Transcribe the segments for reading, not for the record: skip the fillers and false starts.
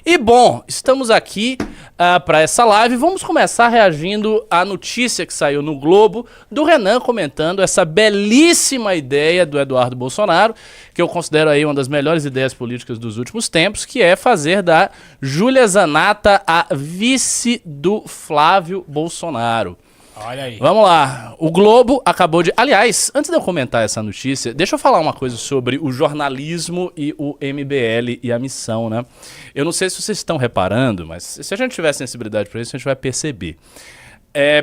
E bom, estamos aqui para essa live. Vamos começar reagindo à notícia que saiu no Globo do Renan comentando essa belíssima ideia do Eduardo Bolsonaro, que eu considero aí uma das melhores ideias políticas dos últimos tempos, que é fazer da Júlia Zanatta a vice do Flávio Bolsonaro. Olha aí. Vamos lá. O Globo acabou de... Aliás, antes de eu comentar essa notícia, deixa eu falar uma coisa sobre o jornalismo e o MBL e a missão, né? Eu não sei se vocês estão reparando, mas se a gente tiver sensibilidade para isso, a gente vai perceber.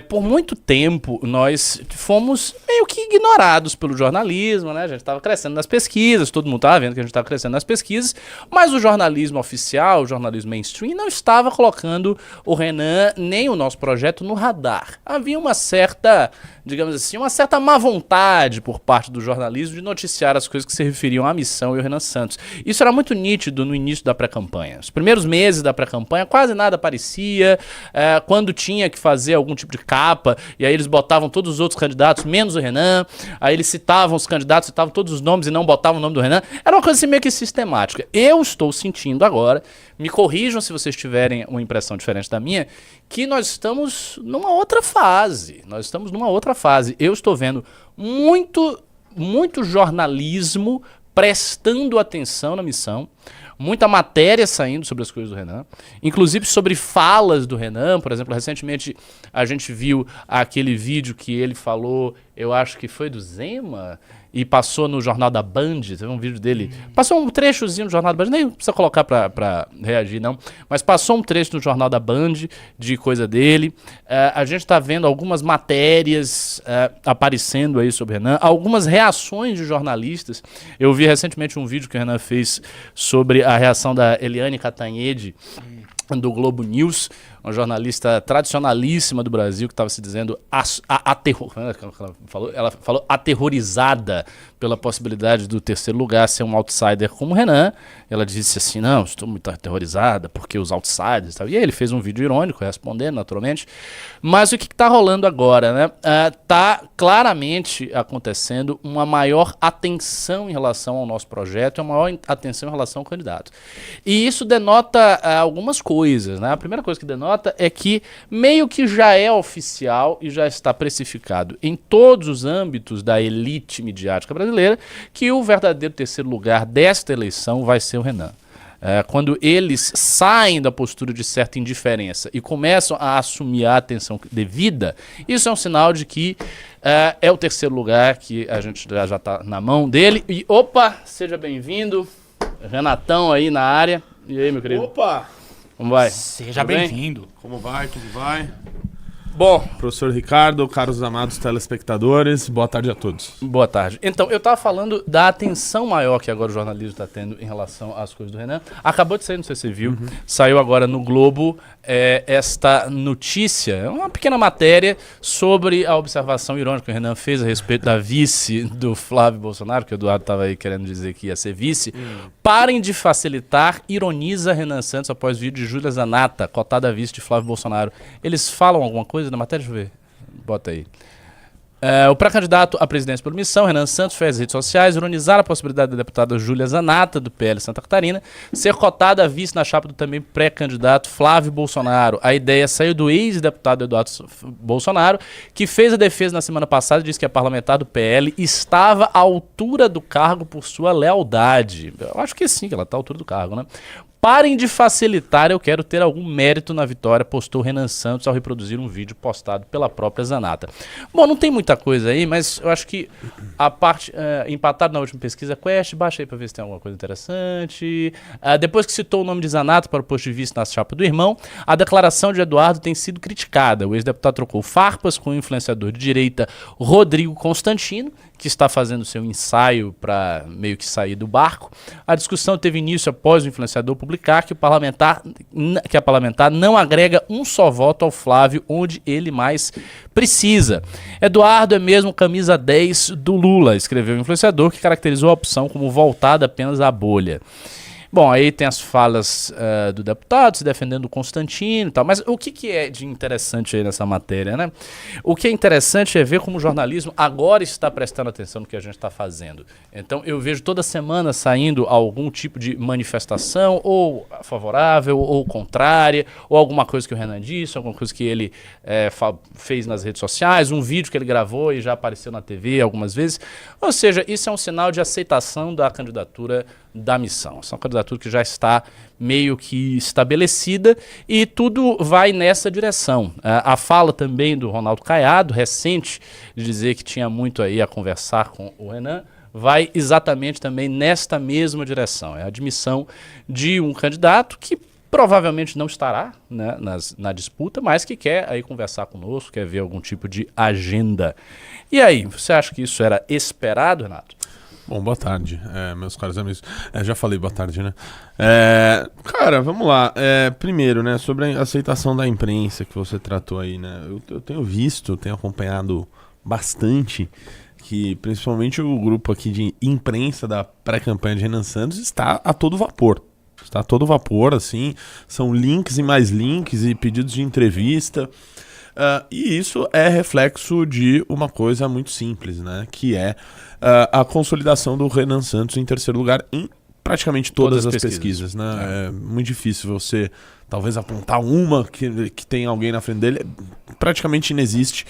Por muito tempo, nós fomos meio que ignorados pelo jornalismo, né? A gente estava crescendo nas pesquisas, todo mundo estava vendo que a gente estava crescendo nas pesquisas, mas o jornalismo oficial, o jornalismo mainstream, não estava colocando o Renan nem o nosso projeto no radar. Havia uma certa, digamos assim, uma certa má vontade por parte do jornalismo de noticiar as coisas que se referiam à missão e ao Renan Santos. Isso era muito nítido no início da pré-campanha. Os primeiros meses da pré-campanha, quase nada aparecia. Quando tinha que fazer algum tipo de capa, e aí eles botavam todos os outros candidatos, menos o Renan, aí eles citavam os candidatos, citavam todos os nomes e não botavam o nome do Renan. Era uma coisa assim meio que sistemática. Eu estou sentindo agora, me corrijam se vocês tiverem uma impressão diferente da minha, que nós estamos numa outra fase. Nós estamos numa outra fase. Eu estou vendo muito jornalismo prestando atenção na missão, muita matéria saindo sobre as coisas do Renan, inclusive sobre falas do Renan. Por exemplo, recentemente a gente viu aquele vídeo que ele falou, eu acho que foi do Zema, e passou no Jornal da Band, teve um vídeo dele, passou um trechozinho no Jornal da Band, nem precisa colocar pra reagir não, mas passou um trecho no Jornal da Band de coisa dele. A gente tá vendo algumas matérias aparecendo aí sobre o Renan, algumas reações de jornalistas. Eu vi recentemente um vídeo que o Renan fez sobre a reação da Eliane Cantanhede, do Globo News, uma jornalista tradicionalíssima do Brasil que estava se dizendo ela falou aterrorizada pela possibilidade do terceiro lugar ser um outsider como o Renan. Ela disse assim, não, estou muito aterrorizada porque os outsiders e tal. E aí ele fez um vídeo irônico respondendo naturalmente. Mas o que está rolando agora, né? Está claramente acontecendo uma maior atenção em relação ao nosso projeto, uma maior atenção em relação ao candidato. E isso denota algumas coisas, né? A primeira coisa que denota é que meio que já é oficial e já está precificado em todos os âmbitos da elite midiática brasileira que o verdadeiro terceiro lugar desta eleição vai ser o Renan. Quando eles saem da postura de certa indiferença e começam a assumir a atenção devida, isso é um sinal de que é o terceiro lugar, que a gente já está na mão dele. E opa, seja bem-vindo, Renatão aí na área. E aí, meu querido? Opa! Como vai? Seja bem-vindo. Como vai? Tudo vai? Bom, Professor Ricardo, caros amados telespectadores, boa tarde a todos. boa tarde. Então, eu estava falando da atenção maior que agora o jornalismo está tendo em relação às coisas do Renan. Acabou de sair, não sei se você viu, saiu agora no Globo esta notícia, uma pequena matéria sobre a observação irônica que o Renan fez a respeito da vice do Flávio Bolsonaro, que o Eduardo estava aí querendo dizer que ia ser vice. Parem de facilitar, ironiza Renan Santos após vídeo de Júlia Zanatta, cotada a vice de Flávio Bolsonaro. Eles falam alguma coisa na matéria? Deixa eu ver. Bota aí. O pré-candidato à presidência por missão, Renan Santos, fez nas redes sociais ironizar a possibilidade da deputada Júlia Zanatta, do PL Santa Catarina, ser cotada a vice na chapa do também pré-candidato Flávio Bolsonaro. A ideia saiu do ex-deputado Eduardo Bolsonaro, que fez a defesa na semana passada e disse que a parlamentar do PL estava à altura do cargo por sua lealdade. Eu acho que sim, que ela está à altura do cargo, né? Parem de facilitar, eu quero ter algum mérito na vitória, postou Renan Santos ao reproduzir um vídeo postado pela própria Zanatta. Bom, não tem muita coisa aí, mas eu acho que a parte empatado na última pesquisa Quest, baixa aí para ver se tem alguma coisa interessante. Depois que citou o nome de Zanatta para o posto de vice na chapa do irmão, a declaração de Eduardo tem sido criticada. O ex-deputado trocou farpas com o influenciador de direita Rodrigo Constantino, que está fazendo seu ensaio para meio que sair do barco. A discussão teve início após o influenciador publicar que a parlamentar não agrega um só voto ao Flávio onde ele mais precisa. Eduardo é mesmo camisa 10 do Lula, escreveu o influenciador, que caracterizou a opção como voltada apenas à bolha. Bom, aí tem as falas do deputado se defendendo o Constantino e tal, mas o que é de interessante aí nessa matéria, né? O que é interessante é ver como o jornalismo agora está prestando atenção no que a gente está fazendo. Então eu vejo toda semana saindo algum tipo de manifestação, ou favorável, ou contrária, ou alguma coisa que o Renan disse, alguma coisa que ele fez nas redes sociais, um vídeo que ele gravou e já apareceu na TV algumas vezes. Ou seja, isso é um sinal de aceitação da candidatura da missão. Essa é uma candidatura que já está meio que estabelecida e tudo vai nessa direção. A fala também do Ronaldo Caiado, recente, de dizer que tinha muito aí a conversar com o Renan, vai exatamente também nesta mesma direção. É a admissão de um candidato que provavelmente não estará, né, na disputa, mas que quer aí conversar conosco, quer ver algum tipo de agenda. E aí, você acha que isso era esperado, Renato? Bom, boa tarde, meus caros amigos. Já falei boa tarde, né? Cara, vamos lá. Primeiro, né, sobre a aceitação da imprensa que você tratou aí, né? Eu tenho acompanhado bastante que, principalmente o grupo aqui de imprensa da pré-campanha de Renan Santos está a todo vapor. Está a todo vapor, assim. São links e mais links e pedidos de entrevista. E isso é reflexo de uma coisa muito simples, né? Que é a consolidação do Renan Santos em terceiro lugar em praticamente todas as pesquisas, né? É muito difícil você, talvez, apontar uma que tem alguém na frente dele. Praticamente inexiste.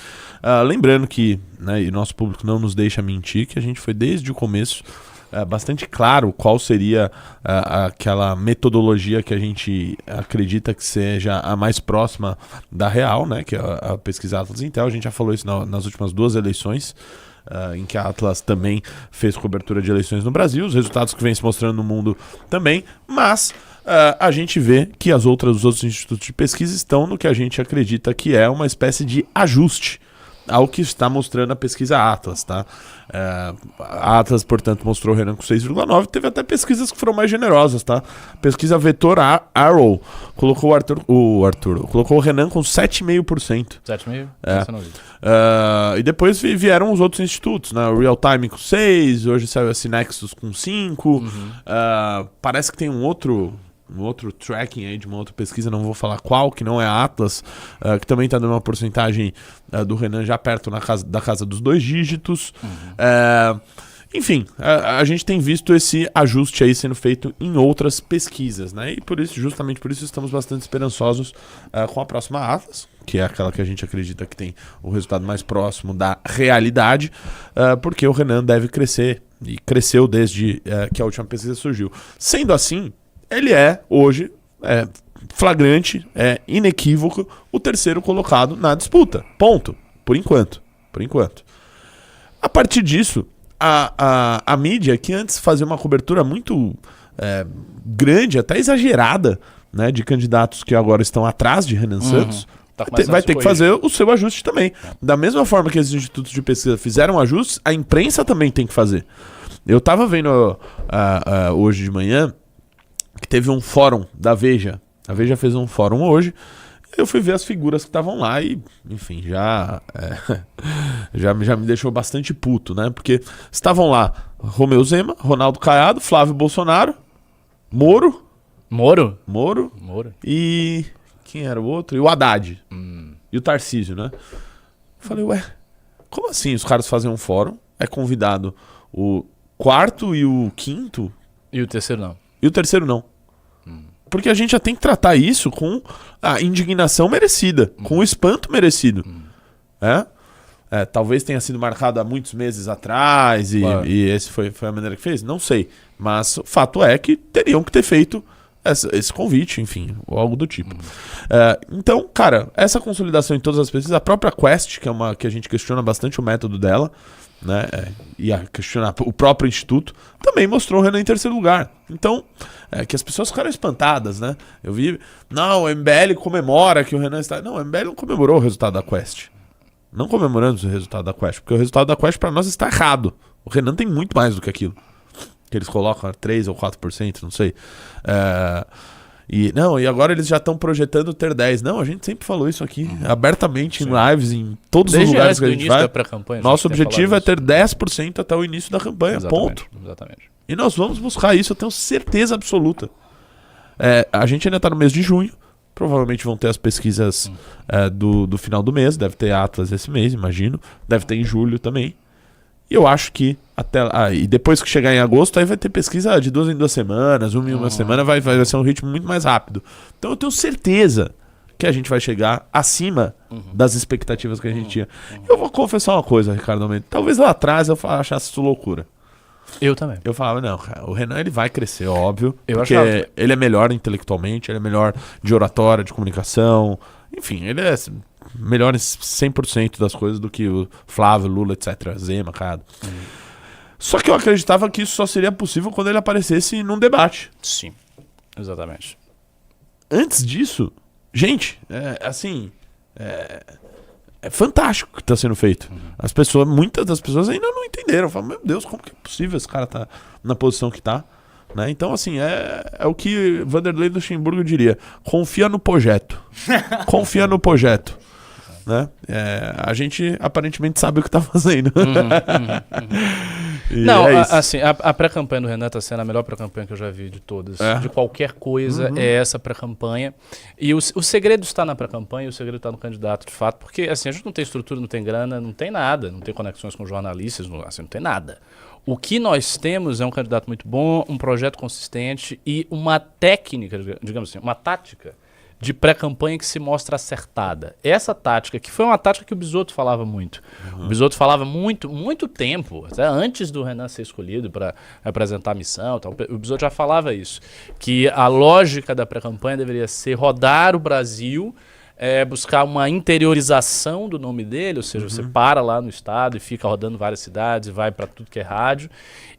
Lembrando que, né, e nosso público não nos deixa mentir, que a gente foi desde o começo bastante claro qual seria aquela metodologia que a gente acredita que seja a mais próxima da real, né, que é a pesquisa Atlas Intel. A gente já falou isso nas últimas 2 eleições, em que a Atlas também fez cobertura de eleições no Brasil, os resultados que vem se mostrando no mundo também, mas a gente vê que os outros institutos de pesquisa estão no que a gente acredita que é uma espécie de ajuste ao que está mostrando a pesquisa Atlas, tá? A Atlas, portanto, mostrou o Renan com 6,9. Teve até pesquisas que foram mais generosas, tá? Pesquisa Vetor Arrow colocou colocou o Renan com 7,5%. 7,5%? E depois vieram os outros institutos, né? O Real Time com 6, hoje saiu a Synexus com 5. Parece que tem um outro tracking aí de uma outra pesquisa, não vou falar qual, que não é a Atlas, que também está dando uma porcentagem do Renan já perto da casa dos 2 dígitos. Enfim, a gente tem visto esse ajuste aí sendo feito em outras pesquisas, né? E justamente por isso estamos bastante esperançosos com a próxima Atlas, que é aquela que a gente acredita que tem o resultado mais próximo da realidade, porque o Renan deve crescer, e cresceu desde que a última pesquisa surgiu. Sendo assim, ele hoje, flagrante, inequívoco, o terceiro colocado na disputa. Ponto. Por enquanto. A partir disso, a mídia, que antes fazia uma cobertura muito grande, até exagerada, né, de candidatos que agora estão atrás de Renan Santos, vai ter que fazer o seu ajuste também. Da mesma forma que esses institutos de pesquisa fizeram ajustes, a imprensa também tem que fazer. Eu estava vendo hoje de manhã que teve um fórum da Veja. A Veja fez um fórum hoje. Eu fui ver as figuras que estavam lá e, enfim, já me deixou bastante puto, né? Porque estavam lá Romeu Zema, Ronaldo Caiado, Flávio Bolsonaro, Moro. E quem era o outro? E o Haddad. E o Tarcísio, né? Falei, como assim os caras fazem um fórum? É convidado o quarto e o quinto? E o terceiro não. E o terceiro não. Porque a gente já tem que tratar isso com a indignação merecida, com o espanto merecido. Talvez tenha sido marcado há muitos meses atrás e esse foi a maneira que fez, não sei. Mas o fato é que teriam que ter feito esse convite, enfim, ou algo do tipo. Então, cara, essa consolidação em todas as pesquisas, a própria Quest, que a gente questiona bastante o método dela, né, e a questionar o próprio instituto, também mostrou o Renan em terceiro lugar. Então, que as pessoas ficaram espantadas, né? Eu vi, não, o MBL comemora que o Renan está... Não, o MBL não comemorou o resultado da Quest. Não comemoramos o resultado da Quest, porque o resultado da Quest para nós está errado. O Renan tem muito mais do que aquilo. Que eles colocam 3 ou 4%, não sei. E agora eles já estão projetando ter 10. Não, a gente sempre falou isso aqui, abertamente, em lives, em todos os lugares que a gente vai. Nosso objetivo é ter 10% até o início da campanha, ponto. Exatamente. E nós vamos buscar isso, eu tenho certeza absoluta. A gente ainda está no mês de junho. Provavelmente vão ter as pesquisas do final do mês. Deve ter Atlas esse mês, imagino. Deve ter em julho também. E eu acho que e depois que chegar em agosto, aí vai ter pesquisa de 2 em 2 semanas, 1 em 1 semana, vai ser um ritmo muito mais rápido. Então eu tenho certeza que a gente vai chegar acima das expectativas que a gente tinha. Eu vou confessar uma coisa, Ricardo Almeida. Talvez lá atrás eu achasse isso loucura. Eu também. Eu falava, não, cara, o Renan ele vai crescer, óbvio. Porque achava. ele é melhor intelectualmente, ele é melhor de oratória, de comunicação. Enfim, ele é melhor em 100% das coisas do que o Flávio, Lula, etc. Zema, cara. Só que eu acreditava que isso só seria possível quando ele aparecesse num debate. Sim, exatamente. Antes disso, gente, é fantástico o que está sendo feito. Muitas das pessoas ainda não entenderam. Falam, meu Deus, como que é possível esse cara tá na posição que tá? Né? Então, assim, é o que Vanderlei Luxemburgo diria. Confia no projeto. Confia no projeto. Né? A gente aparentemente sabe o que tá fazendo. Não, assim, a pré-campanha do Renan tá sendo a melhor pré-campanha que eu já vi de todas. De qualquer coisa, é essa pré-campanha. E o segredo está na pré-campanha, o segredo está no candidato, de fato. Porque, assim, a gente não tem estrutura, não tem grana, não tem nada. Não tem conexões com jornalistas, não tem nada. O que nós temos é um candidato muito bom, um projeto consistente e uma técnica, digamos assim, uma tática de pré-campanha que se mostra acertada. Essa tática, que foi uma tática que o Bisotto falava muito. O Bisotto falava muito tempo, até antes do Renan ser escolhido para apresentar a missão. Então, o Bisotto já falava isso, que a lógica da pré-campanha deveria ser rodar o Brasil, buscar uma interiorização do nome dele, ou seja, você para lá no estado e fica rodando várias cidades e vai para tudo que é rádio,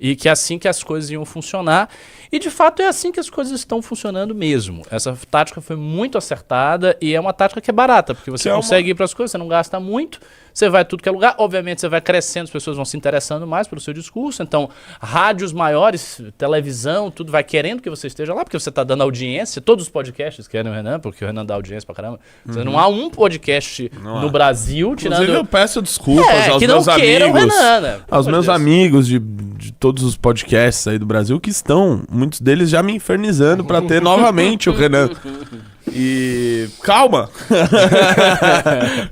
e que é assim que as coisas iam funcionar. E de fato é assim que as coisas estão funcionando mesmo. Essa tática foi muito acertada e é uma tática que é barata, porque você consegue ir para as coisas, você não gasta muito, você vai a tudo que é lugar, obviamente você vai crescendo, as pessoas vão se interessando mais pelo seu discurso, então rádios maiores, televisão, tudo vai querendo que você esteja lá, porque você está dando audiência, todos os podcasts querem o Renan, porque o Renan dá audiência pra caramba. Não há um podcast no Brasil tirando... Inclusive eu peço desculpas aos meus amigos, Renan, né? aos meus amigos de todos os podcasts aí do Brasil que estão, muitos deles já me infernizando pra ter novamente o Renan. E calma.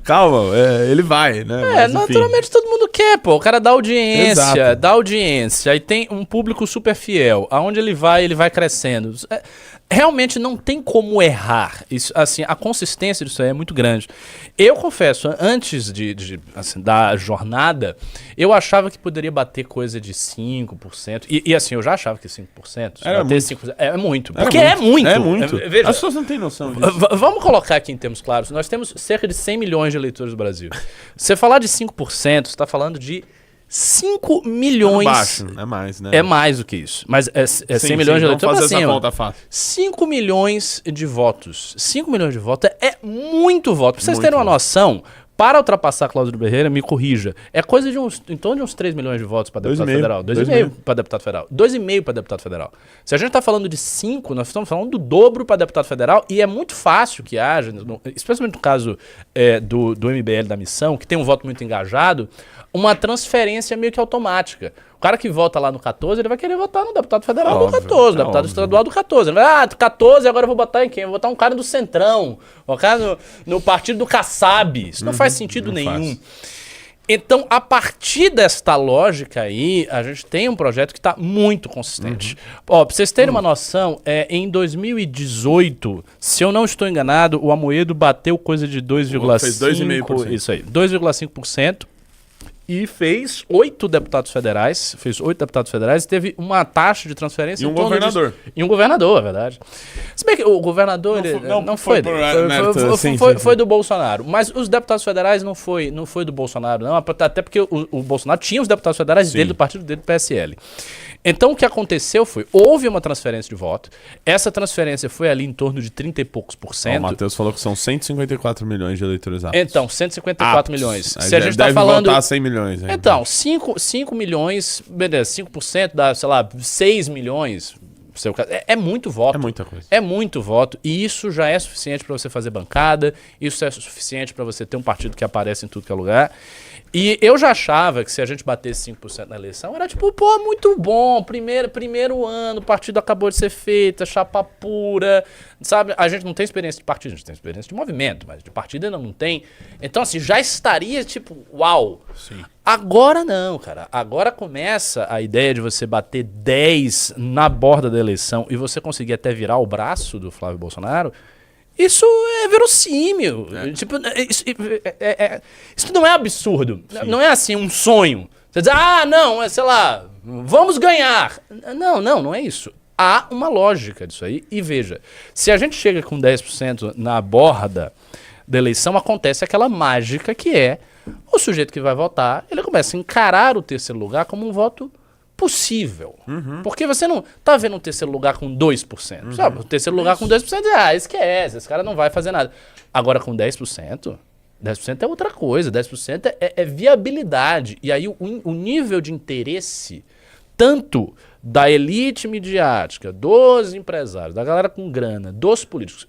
Calma, ele vai, né? Mas, naturalmente todo mundo quer, pô. O cara dá audiência, aí tem um público super fiel. Aonde ele vai crescendo. Realmente não tem como errar. Isso, assim, a consistência disso aí é muito grande. Eu confesso, antes da jornada, eu achava que poderia bater coisa de 5%. E assim, eu já achava que 5%. Era bater muito. 5%. É muito. Porque é muito. É muito. Veja, as pessoas não têm noção disso. Vamos colocar aqui em termos claros. Nós temos cerca de 100 milhões de eleitores do Brasil. Você falar de 5%, você está falando de 5 milhões... Baixo, é mais, né? É mais do que isso. Mas é 100 milhões de eleitores. Vamos fazer essa conta fácil. 5 milhões de votos. 5 milhões de votos é muito voto. Pra vocês terem uma noção... Para ultrapassar Cláudio Berreira, me corrija. É coisa de em torno de uns 3 milhões de votos para deputado federal. 2,5 para deputado federal. 2,5 para deputado federal. Se a gente está falando de 5, nós estamos falando do dobro para deputado federal e é muito fácil que haja, especialmente no caso do MBL da missão, que tem um voto muito engajado, uma transferência meio que automática. O cara que vota lá no 14, ele vai querer votar no deputado federal do 14, no deputado estadual do 14. Ele vai, 14, agora eu vou botar em quem? Eu vou botar um cara do Centrão, um cara no partido do Kassab. Isso não faz sentido nenhum. Então, a partir desta lógica aí, a gente tem um projeto que está muito consistente. Ó, pra vocês terem uma noção, em 2018, se eu não estou enganado, o Amoedo bateu coisa de 2,5%. Fez 2,5%. Isso aí, 2,5%. E fez 8 deputados federais. E teve uma taxa de transferência. E um governador. E um governador, é verdade. Se bem que o governador não foi dele. Foi do Bolsonaro. Mas os deputados federais não foi do Bolsonaro, não. Até porque o Bolsonaro tinha os deputados federais dele, do partido dele, do PSL. Então o que aconteceu foi, houve uma transferência de voto. Essa transferência foi ali em torno de 30 e poucos por cento. O Matheus falou que são 154 milhões de eleitores aptos. Então, 154 milhões. Se a gente tá falando... votar 100 milhões. Aí, então, 5 milhões, beleza, 5% dá, sei lá, 6 milhões. seu caso. É muito voto. É muita coisa. É muito voto. E isso já é suficiente para você fazer bancada. Isso é suficiente para você ter um partido que aparece em tudo que é lugar. E eu já achava que se a gente batesse 5% na eleição, era tipo, pô, muito bom. Primeiro ano, o partido acabou de ser feito, chapa pura. Sabe? A gente não tem experiência de partido, a gente tem experiência de movimento, mas de partido ainda não tem. Então, assim, já estaria tipo, uau. Sim. Agora não, cara. Agora começa a ideia de você bater 10 na borda da eleição e você conseguir até virar o braço do Flávio Bolsonaro. Isso é verossímil. Tipo, isso não é absurdo. Sim. Não é assim um sonho. Você diz, não, sei lá, vamos ganhar. Não é isso. Há uma lógica disso aí. E veja, se a gente chega com 10% na borda da eleição, acontece aquela mágica que é o sujeito que vai votar, ele começa a encarar o terceiro lugar como um voto possível. Porque você não tá vendo um terceiro lugar com 2%. Sabe? O terceiro lugar com 2%, esquece, esse cara não vai fazer nada. Agora com 10%, 10% é outra coisa. 10% é viabilidade. E aí o nível de interesse, tanto da elite midiática, dos empresários, da galera com grana, dos políticos,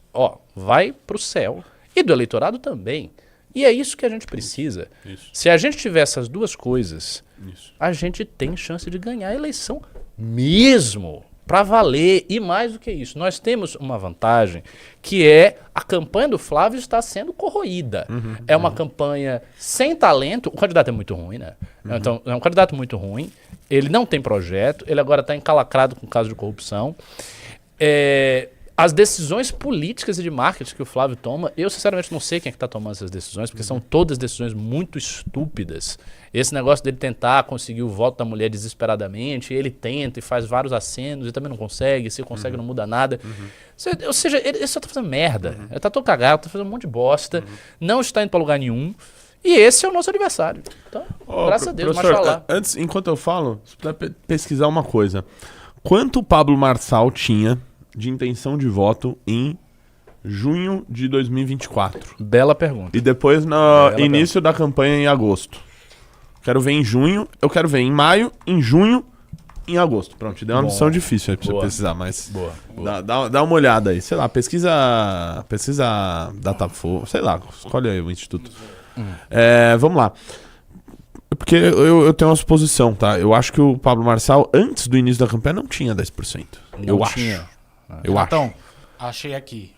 vai pro céu. E do eleitorado também. E é isso que a gente precisa. Isso. Se a gente tiver essas duas coisas, Isso. a gente tem chance de ganhar a eleição mesmo, para valer. E mais do que isso, nós temos uma vantagem, que é a campanha do Flávio está sendo corroída. É uma campanha sem talento. O candidato é muito ruim, né? Então, é um candidato muito ruim. Ele não tem projeto. Ele agora está encalacrado com caso de corrupção. As decisões políticas e de marketing que o Flávio toma, eu sinceramente não sei quem é que está tomando essas decisões, porque são todas decisões muito estúpidas. Esse negócio dele tentar conseguir o voto da mulher desesperadamente, ele tenta e faz vários acenos e também não consegue, se consegue não muda nada. Ou seja, ele só está fazendo merda. Ele está todo cagado, está fazendo um monte de bosta, não está indo para lugar nenhum. E esse é o nosso adversário. Então, graças a Deus, mashallah. Antes, enquanto eu falo, você precisa pesquisar uma coisa. Quanto o Pablo Marçal tinha de intenção de voto em junho de 2024? Bela pergunta. E depois no início da campanha em agosto. Quero ver em junho, eu quero ver em maio, em junho, em agosto. Pronto, te dei uma missão difícil aí pra você precisar, mas Boa. Dá uma olhada aí. Sei lá, pesquisa Datafolha, sei lá, escolhe aí o instituto. Vamos lá. Porque eu tenho uma suposição, tá? Eu acho que o Pablo Marçal, antes do início da campanha, não tinha 10%. Eu acho. Então, achei aqui.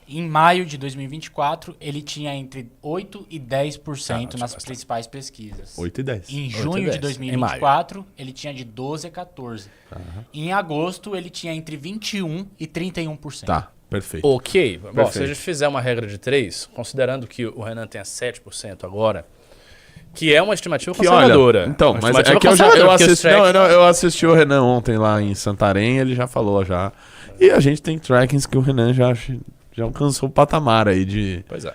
Em maio de 2024, ele tinha entre 8% e 10% nas principais pesquisas. 8 e 10. Em junho de 2024, ele tinha de 12% a 14%. Em agosto, ele tinha entre 21% e 31%. Tá, perfeito. Ok. Bom, se a gente fizer uma regra de 3, considerando que o Renan tenha 7% agora, que é uma estimativa conservadora. Olha, então, uma mas é que eu assisti o Renan ontem lá em Santarém, ele já falou já. E a gente tem trackings que o Renan já alcançou o patamar aí de... Pois é.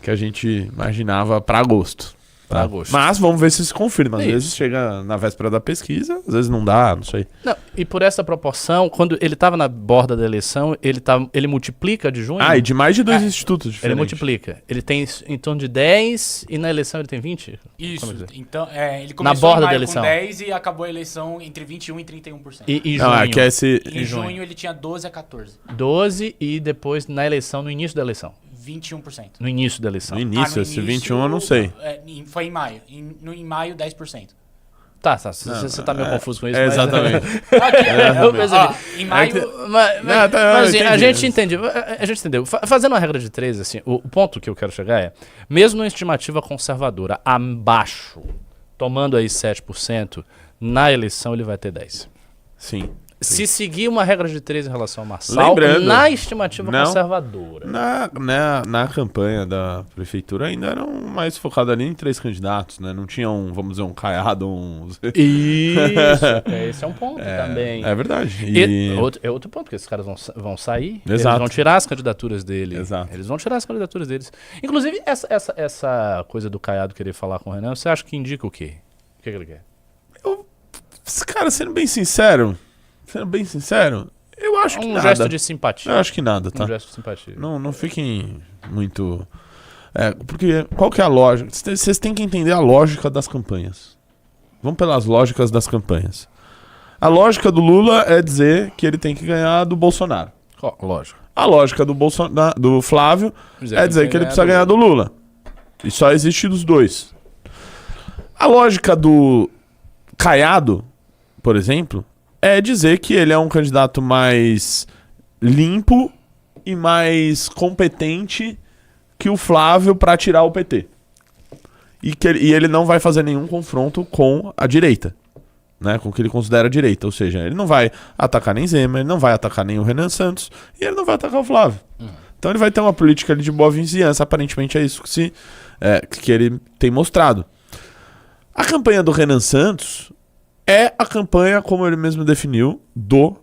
Que a gente imaginava para agosto. Pra agosto. Mas vamos ver se se confirma. Às vezes chega na véspera da pesquisa, às vezes não dá, não sei. Não, e por essa proporção, quando ele estava na borda da eleição, ele multiplica de junho. E de mais de 2 institutos diferentes. Ele multiplica. Ele tem em torno de 10 e na eleição ele tem 20? Isso. Então, ele começou na borda em maio da eleição. com 10 e acabou a eleição entre 21% e 31%. E Não, junho? que é esse... Em junho ele tinha 12% a 14%. 12 e depois na eleição, no início da eleição. 21%. No início da eleição. No início, esse 21 eu não sei. Foi em maio. Em maio, 10%. Tá. Você tá meio confuso com isso. Exatamente. Eu percebi. Em maio... Mas a gente entendeu. Fazendo uma regra de 3, assim, o ponto que eu quero chegar é, mesmo numa estimativa conservadora, abaixo, tomando aí 7%, na eleição ele vai ter 10%. Sim. Se seguir uma regra de 3 em relação ao Marçal, Lembrando, na estimativa conservadora. Na campanha da prefeitura ainda eram mais focados ali em 3 candidatos, né? Não tinha vamos dizer, um Caiado, Isso, esse é um ponto também. É verdade. Outro ponto, porque esses caras vão sair, Exato. eles vão tirar as candidaturas dele. Exato. Eles vão tirar as candidaturas deles. Inclusive, essa coisa do Caiado querer falar com o Renan, você acha que indica o quê? O que ele quer? Cara, sendo bem sincero, eu acho que nada. Um gesto de simpatia. Eu acho que nada, tá? Um gesto de simpatia. Não fiquem muito... porque qual que é a lógica? Vocês têm que entender a lógica das campanhas. Vamos pelas lógicas das campanhas. A lógica do Lula é dizer que ele tem que ganhar do Bolsonaro. Lógico. A lógica do Flávio é dizer que ele precisa ganhar do Lula. E só existe dos dois. A lógica do Caiado, por exemplo, é dizer que ele é um candidato mais limpo e mais competente que o Flávio para tirar o PT. E ele não vai fazer nenhum confronto com a direita, né, com o que ele considera a direita. Ou seja, ele não vai atacar nem Zema, ele não vai atacar nem o Renan Santos e ele não vai atacar o Flávio. Então ele vai ter uma política ali de boa vizinhança. Aparentemente é isso que ele tem mostrado. A campanha do Renan Santos é a campanha, como ele mesmo definiu, do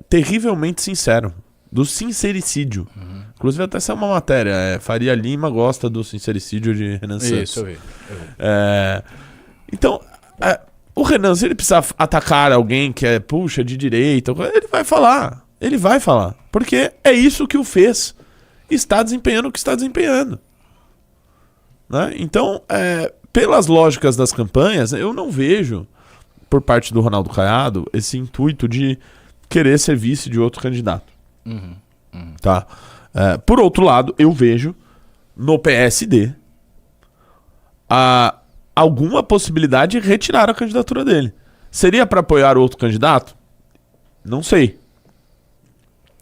terrivelmente sincero, do sincericídio. Inclusive até essa é uma matéria. Faria Lima gosta do sincericídio de Renan Santos. Isso, eu vi. Então, o Renan, se ele precisar atacar alguém que é, de direita, ele vai falar. Ele vai falar. Porque é isso que o fez. Está desempenhando o que está desempenhando. Né? Então, pelas lógicas das campanhas, eu não vejo, por parte do Ronaldo Caiado, esse intuito de querer ser vice de outro candidato. Tá? Por outro lado, eu vejo no PSD alguma possibilidade de retirar a candidatura dele. Seria para apoiar outro candidato? Não sei.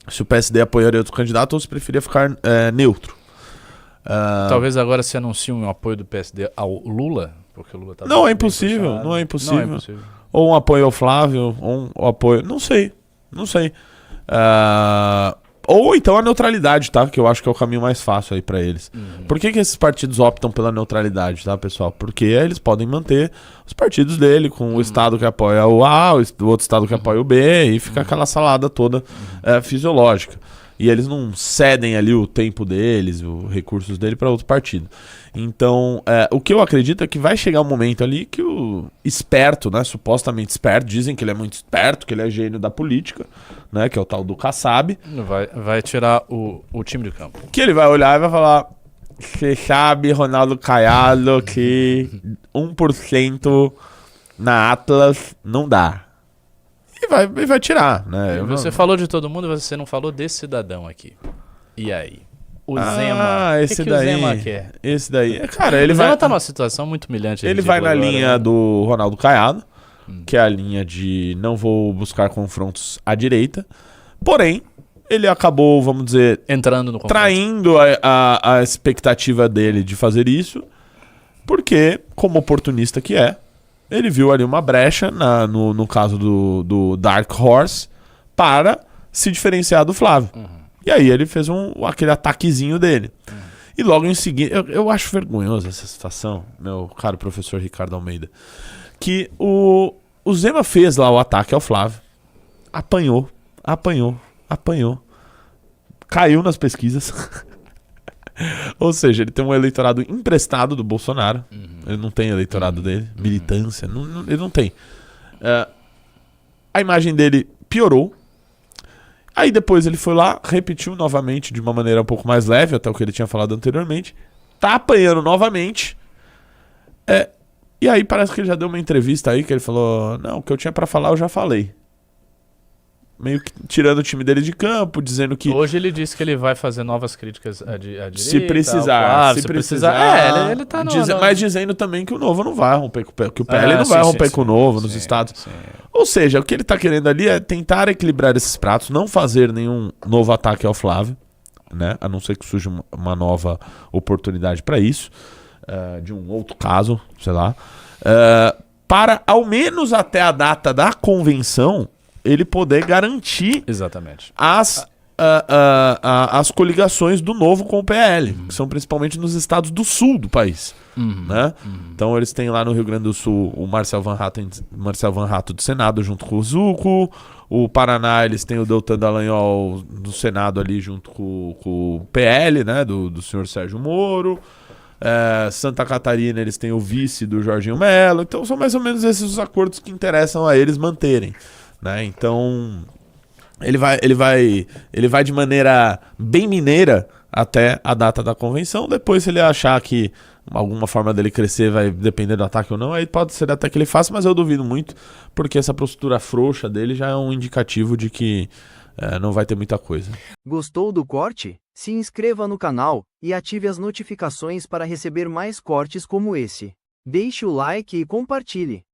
Se o PSD apoiaria outro candidato ou se preferia ficar neutro. Talvez agora se anuncie um apoio do PSD ao Lula, porque o Lula tá não é impossível, não é impossível. Ou um apoio ao Flávio, ou um apoio... Não sei. Ou então a neutralidade, tá? Que eu acho que é o caminho mais fácil aí pra eles. Por que esses partidos optam pela neutralidade, tá, pessoal? Porque eles podem manter os partidos dele com o estado que apoia o A, o outro estado que apoia o B, e fica aquela salada toda fisiológica. E eles não cedem ali o tempo deles, os recursos dele para outro partido. Então, o que eu acredito é que vai chegar um momento ali que o esperto, né, supostamente esperto, dizem que ele é muito esperto, que ele é gênio da política, né, que é o tal do Kassab. Vai tirar o time de campo. Que ele vai olhar e vai falar: você sabe, Ronaldo Caiado, que 1% na Atlas não dá. E vai tirar, né? Você falou de todo mundo, você não falou desse cidadão aqui. E aí? O Zema. Esse que daí. O Zema quer? Esse daí. Cara, ele o vai. Zema tá numa situação muito humilhante. Ele vai na linha do Ronaldo Caiado, que é a linha de não vou buscar confrontos à direita. Porém, ele acabou, vamos dizer, entrando no confronto, traindo a expectativa dele de fazer isso, porque, como oportunista que é, ele viu ali uma brecha no caso do Dark Horse para se diferenciar do Flávio. E aí ele fez aquele ataquezinho dele. E logo em seguida, eu acho vergonhoso essa situação, meu caro professor Ricardo Almeida, que o Zema fez lá o ataque ao Flávio, apanhou, caiu nas pesquisas. Ou seja, ele tem um eleitorado emprestado do Bolsonaro. Ele não tem eleitorado dele, militância, ele não tem. A imagem dele piorou. Aí depois ele foi lá, repetiu novamente de uma maneira um pouco mais leve, até o que ele tinha falado anteriormente. Tá apanhando novamente. E aí parece que ele já deu uma entrevista aí que ele falou: não, o que eu tinha pra falar eu já falei. Meio que tirando o time dele de campo, dizendo que... Hoje ele disse que ele vai fazer novas críticas à direita. Se precisar. Se precisar. Ele tá mas dizendo também que o Novo não vai romper com o PL. Que o PL não vai romper com o Novo nos estados. Sim. Ou seja, o que ele tá querendo ali é tentar equilibrar esses pratos, não fazer nenhum novo ataque ao Flávio, né? A não ser que surja uma nova oportunidade para isso, de um outro caso, sei lá. Para, ao menos até a data da convenção, ele poder garantir exatamente as coligações do Novo com o PL, que são principalmente nos estados do sul do país. Né? Então eles têm lá no Rio Grande do Sul o Marcel Van Hatten do Senado junto com o Zucco. O Paraná eles têm o Deltan Dallagnol do Senado ali junto com o PL, né? do senhor Sérgio Moro. Santa Catarina eles têm o vice do Jorginho Melo. Então são mais ou menos esses os acordos que interessam a eles manterem. Né? Então ele vai de maneira bem mineira até a data da convenção. Depois, se ele achar que alguma forma dele crescer vai depender do ataque ou não, aí pode ser até que ele faça, mas eu duvido muito, porque essa postura frouxa dele já é um indicativo de que não vai ter muita coisa. Gostou do corte? Se inscreva no canal e ative as notificações para receber mais cortes como esse. Deixe o like e compartilhe.